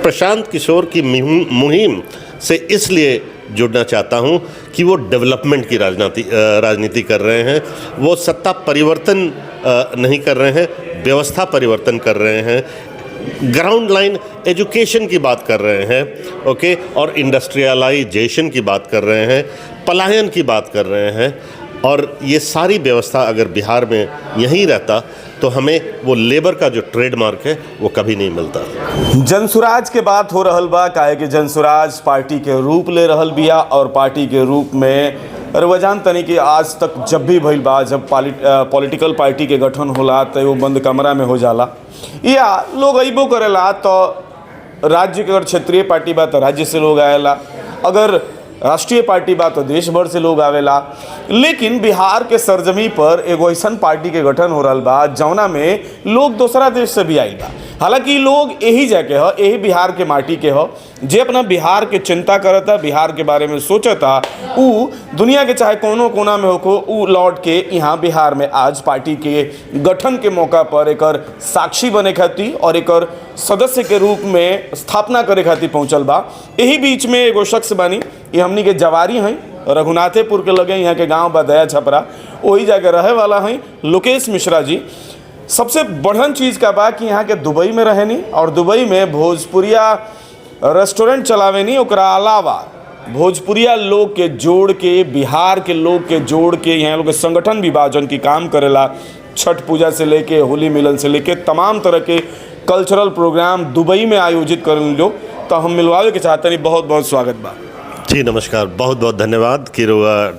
प्रशांत किशोर की मुहिम से इसलिए जुड़ना चाहता हूं कि वो डेवलपमेंट की राजनीति कर रहे हैं। वो सत्ता परिवर्तन नहीं कर रहे हैं, व्यवस्था परिवर्तन कर रहे हैं, ग्राउंड लाइन एजुकेशन की बात कर रहे हैं, ओके, और इंडस्ट्रियलाइजेशन की बात कर रहे हैं, पलायन की बात कर रहे हैं। और ये सारी व्यवस्था अगर बिहार में यहीं रहता तो हमें वो लेबर का जो ट्रेडमार्क है वो कभी नहीं मिलता। जनसुराज के बात हो रहल बा, काहे कि जनसुराज पार्टी के रूप ले रहल बिया और पार्टी के रूप में रवजान तनी कि आज तक जब भी भइल बा, जब पॉलिटिकल पार्टी के गठन होला तो वो बंद कमरा में हो जाला या लोग अइबो करेला। तो राज्य के अगर क्षेत्रीय पार्टी बा तो राज्य से लोग आएला, अगर राष्ट्रीय पार्टी बा तो देश भर से लोग आवेला। लेकिन बिहार के सरजमी पर एगो ऐसन पार्टी के गठन हो रहा बा जौना में लोग दूसरा देश से भी आइल बा। हालांकि लोग यही जगह ह, यही बिहार के माटी के ह, जे अपना बिहार के चिंता करता, बिहार के बारे में सोचता, ऊ दुनिया के चाहे कोनो कोना में होको ऊ लौट के यहाँ बिहार में आज पार्टी के गठन के मौका पर एकर साक्षी बने खातिर और एकर सदस्य के रूप में स्थापना करे खातिर पहुँचल बा। यही बीच में एगो शख्स बानी, ये हमनी के जवारी हैं, रघुनाथेपुर के लगे यहाँ के गांव बदया छपरा, वही जगह रहे वाला हैं लोकेश मिश्रा जी। सबसे बढ़न चीज़ का बा कि यहाँ के दुबई में रहेनी और दुबई में भोजपुरिया रेस्टोरेंट चलावेनी। ओकरा अलावा भोजपुरिया लोग के जोड़ के, बिहार के लोग के जोड़ के यहाँ लोग के संगठन भी बा जौन की काम करेला। छठ पूजा से लेके होली मिलन से लेके तमाम तरह के कल्चरल प्रोग्राम दुबई में आयोजित करें लोग। तो हम मिलवावे के चाहते नहीं, बहुत बहुत स्वागत बा। जी नमस्कार, बहुत बहुत धन्यवाद कि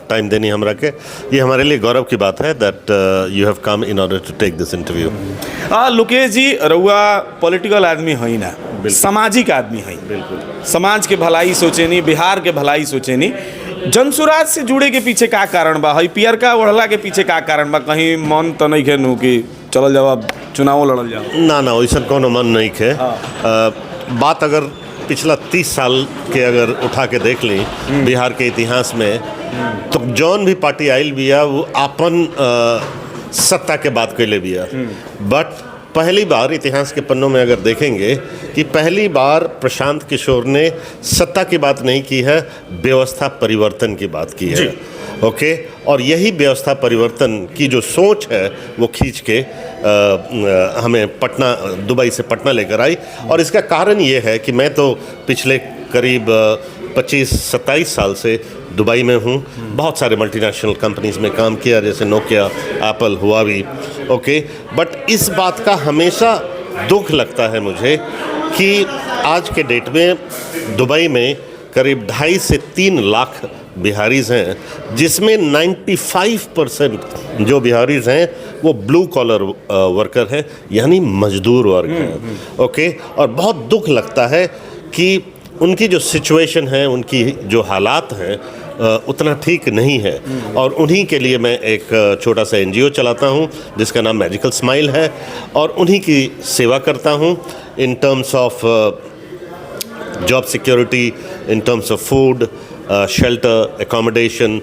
टाइम देनी हमरा के। ये हमारे लिए गौरव की बात है that you have come in order to take this interview. Lokesh ji, रउआ पॉलिटिकल आदमी है ना, सामाजिक आदमी है, बिल्कुल समाज के भलाई सोचे नहीं, बिहार के भलाई सोचे नहीं। जनसुराज से जुड़े के पीछे का कारण बा? हई पियर का ओढ़ला के पीछे का कारण बा? कहीं मन तो नहीं खेनू कि चलल जाओ चुनाव लड़ल जाओ? ना ना, वैसा कोनो मन नहीं खे। बात अगर पिछला 30 साल के अगर उठा के देख ली बिहार के इतिहास में, तो जौन भी पार्टी आइल बिया वो अपन सत्ता के बात कैले बिया। बट पहली बार इतिहास के पन्नों में अगर देखेंगे कि पहली बार प्रशांत किशोर ने सत्ता की बात नहीं की है, व्यवस्था परिवर्तन की बात की है, ओके। और यही व्यवस्था परिवर्तन की जो सोच है वो खींच के हमें दुबई से पटना लेकर आई। और इसका कारण ये है कि मैं तो पिछले करीब 25-27 साल से दुबई में हूँ। बहुत सारे मल्टीनेशनल कंपनीज में काम किया, जैसे Nokia, Apple, Huawei, okay. But इस बात का हमेशा दुख लगता है मुझे कि आज के डेट में दुबई में करीब 2.5 से 3 लाख बिहारीज हैं, जिसमें 95% जो बिहारीज हैं वो ब्लू कॉलर वर्कर हैं, यानी मजदूर वर्ग हैं, ओके। और बहुत दुख लगता है कि उनकी जो सिचुएशन है, उनकी जो हालात हैं उतना ठीक नहीं है। और उन्हीं के लिए मैं एक छोटा सा NGO चलाता हूं जिसका नाम मैजिकल स्माइल है, और उन्हीं की सेवा करता हूं in terms of job security, in terms of food, shelter, accommodation.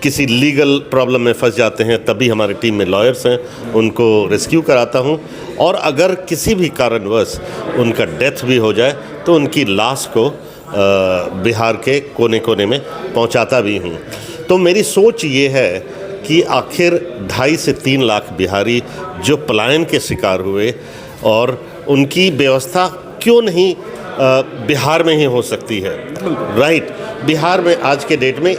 किसी लीगल प्रॉब्लम में फंस जाते हैं तभी हमारी टीम में लॉयर्स हैं, उनको रेस्क्यू कराता हूं। और अगर किसी भी कारणवश उनका डेथ भी हो जाए तो उनकी लाश को बिहार के कोने कोने में पहुंचाता भी हूं। तो मेरी सोच ये है कि आखिर 2.5 से 3 लाख बिहारी जो पलायन के शिकार हुए, और उनकी व्यवस्था क्यों नहीं बिहार में ही हो सकती है, राइट। बिहार में आज के डेट में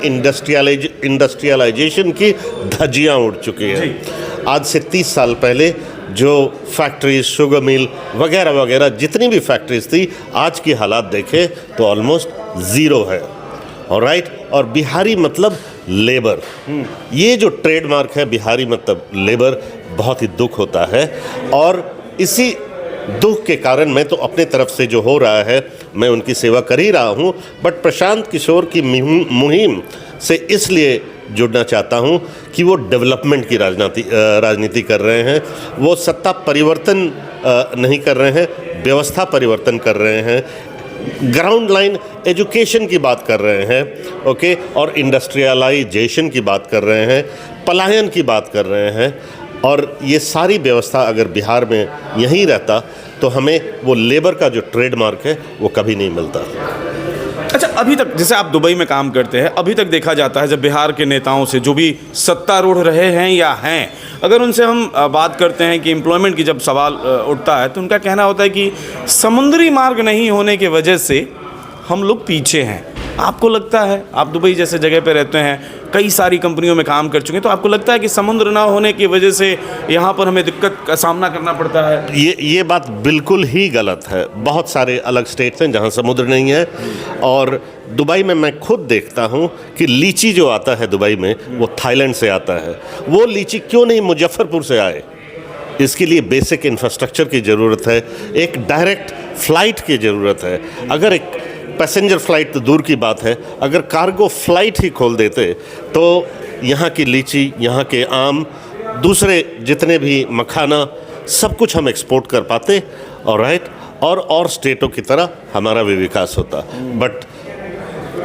इंडस्ट्रियलाइजेशन की धज्जियां उड़ चुकी हैं। आज से 30 साल पहले जो फैक्ट्रीज, शुगर मिल वगैरह वगैरह जितनी भी फैक्ट्रीज थी, आज की हालात देखें तो ऑलमोस्ट ज़ीरो है, ऑलराइट। और बिहारी मतलब लेबर, ये जो ट्रेडमार्क है बिहारी मतलब लेबर, बहुत ही दुख होता है। और इसी दुख के कारण मैं तो अपने तरफ से जो हो रहा है मैं उनकी सेवा कर ही रहा हूँ। बट प्रशांत किशोर की मुहिम से इसलिए जुड़ना चाहता हूँ कि वो डेवलपमेंट की राजनीति कर रहे हैं। वो सत्ता परिवर्तन नहीं कर रहे हैं, व्यवस्था परिवर्तन कर रहे हैं, ग्राउंड लाइन एजुकेशन की बात कर रहे हैं, ओके। और इंडस्ट्रियलाइजेशन की बात कर रहे हैं, पलायन की बात कर रहे हैं। और ये सारी व्यवस्था अगर बिहार में यहीं रहता तो हमें वो लेबर का जो ट्रेडमार्क है वो कभी नहीं मिलता। अच्छा, अभी तक जैसे आप दुबई में काम करते हैं, अभी तक देखा जाता है जब बिहार के नेताओं से जो भी सत्तारूढ़ रहे हैं या हैं, अगर उनसे हम बात करते हैं कि एम्प्लॉयमेंट की जब सवाल उठता है तो उनका कहना होता है कि समुद्री मार्ग नहीं होने की वजह से हम लोग पीछे हैं। आपको लगता है, आप दुबई जैसे जगह पे रहते हैं, कई सारी कंपनियों में काम कर चुके हैं, तो आपको लगता है कि समुद्र ना होने की वजह से यहाँ पर हमें दिक्कत का सामना करना पड़ता है? ये बात बिल्कुल ही गलत है। बहुत सारे अलग स्टेट्स हैं जहाँ समुद्र नहीं है, और दुबई में मैं खुद देखता हूँ कि लीची जो आता है दुबई में वो थाईलैंड से आता है। वो लीची क्यों नहीं मुजफ्फरपुर से आए? इसके लिए बेसिक इंफ्रास्ट्रक्चर की ज़रूरत है, एक डायरेक्ट फ़्लाइट की ज़रूरत है। अगर एक पैसेंजर फ़्लाइट तो दूर की बात है, अगर कार्गो फ़्लाइट ही खोल देते तो यहाँ की लीची, यहाँ के आम, दूसरे जितने भी मखाना, सब कुछ हम एक्सपोर्ट कर पाते, और स्टेटों की तरह हमारा भी विकास होता। बट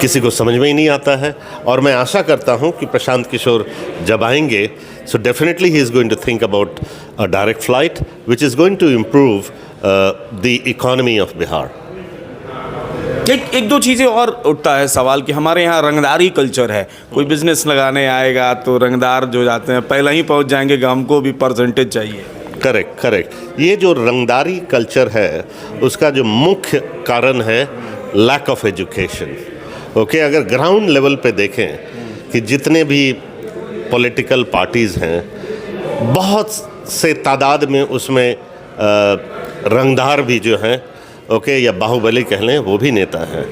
किसी को समझ में ही नहीं आता है, और मैं आशा करता हूँ कि प्रशांत किशोर जब आएंगे, so definitely he is going to think about a direct flight which is going to improve the economy of Bihar. एक दो चीज़ें और उठता है सवाल कि हमारे यहाँ रंगदारी कल्चर है। कोई बिजनेस लगाने आएगा तो रंगदार जो जाते हैं पहले ही पहुँच जाएंगे कि हमको भी परसेंटेज चाहिए। करेक्ट। ये जो रंगदारी कल्चर है उसका जो मुख्य कारण है लैक ऑफ एजुकेशन। ओके, अगर ग्राउंड लेवल पे देखें कि जितने भी पॉलिटिकल पार्टीज़ हैं, बहुत से तादाद में उसमें रंगदार भी जो हैं, ओके, या बाहुबली कह लें, वो भी नेता हैं।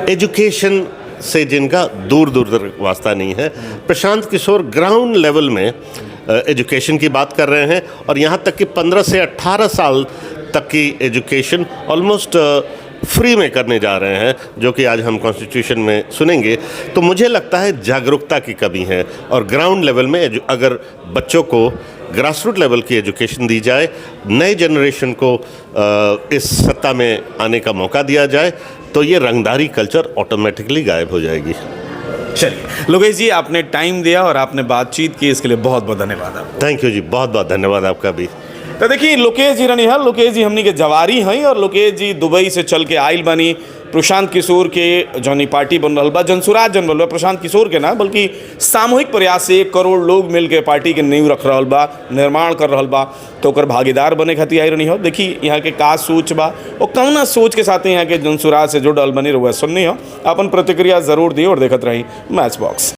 एजुकेशन से जिनका दूर दूर तक वास्ता नहीं है। प्रशांत किशोर ग्राउंड लेवल में एजुकेशन की बात कर रहे हैं, और यहाँ तक कि 15 से 18 साल तक की एजुकेशन ऑलमोस्ट फ्री में करने जा रहे हैं, जो कि आज हम कॉन्स्टिट्यूशन में सुनेंगे। तो मुझे लगता है जागरूकता की कमी है, और ग्राउंड लेवल में अगर बच्चों को ग्रासरूट लेवल की एजुकेशन दी जाए, नए जनरेशन को इस सत्ता में आने का मौका दिया जाए, तो ये रंगदारी कल्चर ऑटोमेटिकली गायब हो जाएगी। चलिए लोकेश जी, आपने टाइम दिया और आपने बातचीत की, इसके लिए बहुत बहुत धन्यवाद आपको। थैंक यू जी, बहुत बहुत धन्यवाद आपका भी। तो देखिए, लोकेश जी रनी है, लोकेश जी हमनी के जवारी हैं, और लोकेश जी दुबई से चल के आइल बनी प्रशांत किशोर के जौनी पार्टी बन रहा बा, जनसुराज जन बन रहा, प्रशांत किशोर के ना बल्कि सामूहिक प्रयास से 1 करोड़ लोग मिल के पार्टी के नींव रख रहा बा, निर्माण कर रहा बा, तो ओकर भागीदार बने खातिर आई रही हो। देखिए यहाँ के का सोच बा और कौना सोच के साथ यहाँ के जनसुराज से जुड़ल बनी रहुआ सुननी हो। अपन प्रतिक्रिया जरूर दी और देखत रही मैच बॉक्स।